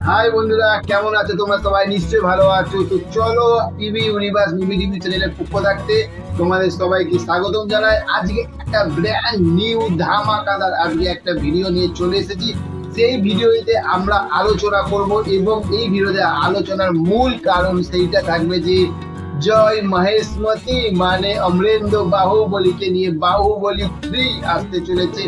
High বন্ধুরা, কেমন আছো তোমরা? সবাই নিশ্চয়ই ভালো আছো। তো চলো টিভি ইউনিভার্স মুভি টিভি চ্যানেলের পক্ষ থাকতে তোমাদের সবাইকে স্বাগতম জানাই। আজকে একটা ব্র্যান্ড নিউ ধামাকাদার আজকে একটা ভিডিও নিয়ে চলে এসেছি। সেই ভিডিওতে আমরা আলোচনা করব এবং এই ভিডিওতে আলোচনার মূল কারণ সেইটা থাকবে যে জয় মহেশমতি মানে অমরেন্দ্র বাহুবলীকে নিয়ে বাহুবলী 3 আসতে চলেছে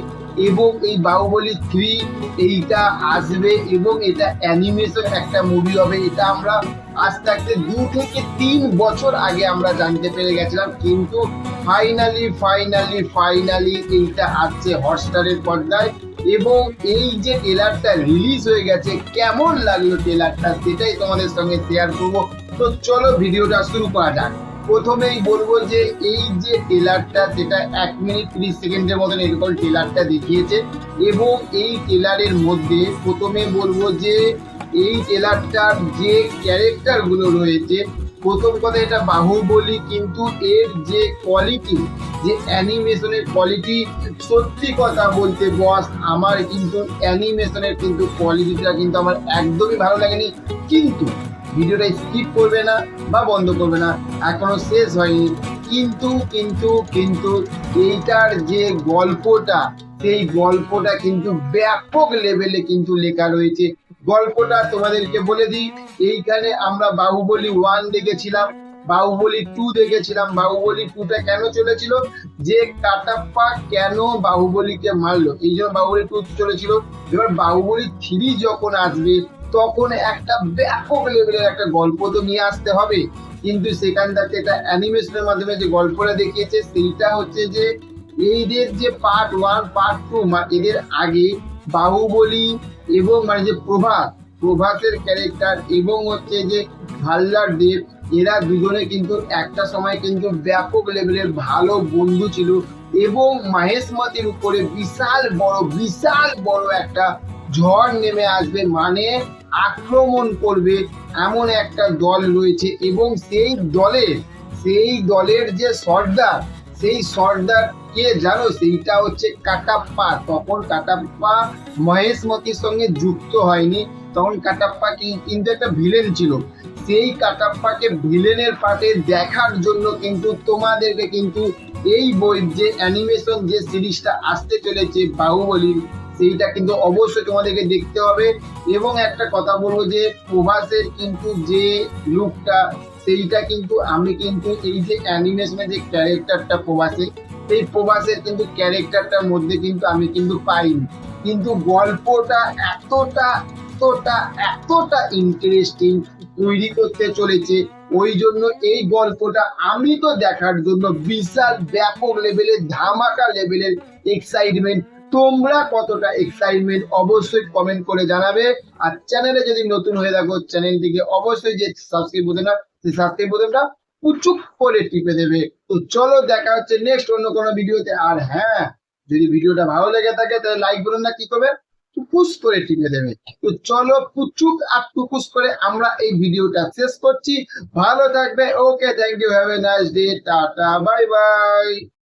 এবং এই বাহুবলী 3 এইটা আসবে এবং এটা অ্যানিমেশন একটা মুভি হবে। এটা আমরা আজ থাকতে 2 থেকে 3 বছর আগে আমরা জানতে পেরে গেছিলাম, কিন্তু ফাইনালি এইটা আসছে হটস্টারের পর্দায়। এবং এই যে ট্রেলারটা রিলিজ হয়ে গেছে, কেমন লাগলো ট্রেলারটা সেটাই তোমাদের সঙ্গে শেয়ার করবো। তো চলো ভিডিওটা শুরু করা যাক। প্রথমেই বলবো যে এই যে ট্রেলারটা সেটা 1 মিনিট 30 সেকেন্ডের মতন এরকম ট্রেলারটা দেখিয়েছে এবং এই ট্রেলারের মধ্যে প্রথমে বলবো যে এই ট্রেলারটার যে ক্যারেক্টার গুলো রয়েছে, প্রথম কথা এটা বাহুবলী, কিন্তু এর যে কোয়ালিটি, যে অ্যানিমেশনের কোয়ালিটি, সত্যি কথা বলতে বস আমার কিন্তু অ্যানিমেশনের কিন্তু কোয়ালিটিটা কিন্তু আমার একদমই ভালো লাগেনি। কিন্তু ভিডিওটা স্কিপ করবে না বা বন্ধ করবে না, এখনো শেষ হয়নি। কিন্তু কিন্তু কিন্তু এইটার যে গল্পটা, সেই গল্পটা কিন্তু ব্যাপক লেভেলে কিন্তু লেখা রয়েছে। গল্পটা তোমাদেরকে বলে দিই, এইখানে আমরা বাহুবলী 1 দেখেছিলাম, বাহুবলী 2 দেখেছিলাম। বাহুবলী 2টা কেন চলেছিল, যে কাটাপ্পা কেন বাহুবলীকে মারলো, এই জন্য বাহুবলী 2 চলেছিল। এবার বাহুবলী 3 যখন আসবে তখন একটা ব্যাপক লেভেলের একটা গল্প তো নিয়ে আসতে হবে। কিন্তু সেখানটাতে এটা অ্যানিমেশনের মাধ্যমে যে গল্পটা দেখিয়েছে সেইটা হচ্ছে যে এইদের যে পার্ট 1 পার্ট 2 এদের আগে বাহুবলী এবং মানে যে প্রভাসের ক্যারেক্টার এবং হচ্ছে যে হালদার দেব, এরা দুজনে কিন্তু একটা সময় কিন্তু ব্যাপক লেভেলের ভালো বন্ধু ছিল এবং মহেশমতির উপরে বিশাল বড় একটা ঝড় নেমে আসবে, মানে আক্রমণ করবে এমন একটা দল রয়েছে। এবং সেই দলের যে সর্দার, সেই সর্দার কে জানো, সেইটা হচ্ছে কাটাপ্পা। তখন কাটাপ্পা মহেশমতির সঙ্গে যুক্ত হয়নি, তখন কাটাপ্পা কিন্তু একটা ভিলেন ছিল। সেই কাটাপ্পাকে ভিলেনের পার্টে দেখার জন্য কিন্তু তোমাদেরকে কিন্তু এই বই যে অ্যানিমেশন যে সিরিজটা আসতে চলেছে বাহুবলীর, সেইটা কিন্তু অবশ্যই তোমাদেরকে দেখতে হবে। এবং একটা কথা বলবো যে প্রভাসের কিন্তু যে লুকটা, সেইটা কিন্তু আমি কিন্তু এই যে অ্যানিমেশনের যে ক্যারেক্টারটা এই প্রভাসের কিন্তু ক্যারেক্টারটার মধ্যে কিন্তু আমি কিন্তু পাইনি। কিন্তু গল্পটা এতটা ইন্টারেস্টিং তৈরি করতে চলেছে, ওই জন্য এই গল্পটা আমি তো দেখার জন্য বিশাল ব্যাপক লেভেলের ধামাকা লেভেলের এক্সাইটমেন্ট। তোমরা কতটা এক্সাইটমেন্ট অবশ্যই কমেন্ট করে জানাবে। আর চ্যানেলে যদি নতুন হয়ে থাকো চ্যানেলটিকে অবশ্যই যে সাবস্ক্রাইব বোতামটা, সেই সাবস্ক্রাইব বোতামটা পুচুক করে টিপে দেবে। তো চলো দেখা হচ্ছে নেক্সট অন্য কোনো ভিডিওতে। আর হ্যাঁ, যদি ভিডিওটা ভালো লেগে থাকে তাহলে লাইক বলুন না, কি করবে, টুকুস করে টিপে দেবে। তো চলো পুচুক আর টুকুস করে আমরা এই ভিডিওটা শেষ করছি। ভালো থাকবে। Okay, thank you, have a nice day, tata, bye by.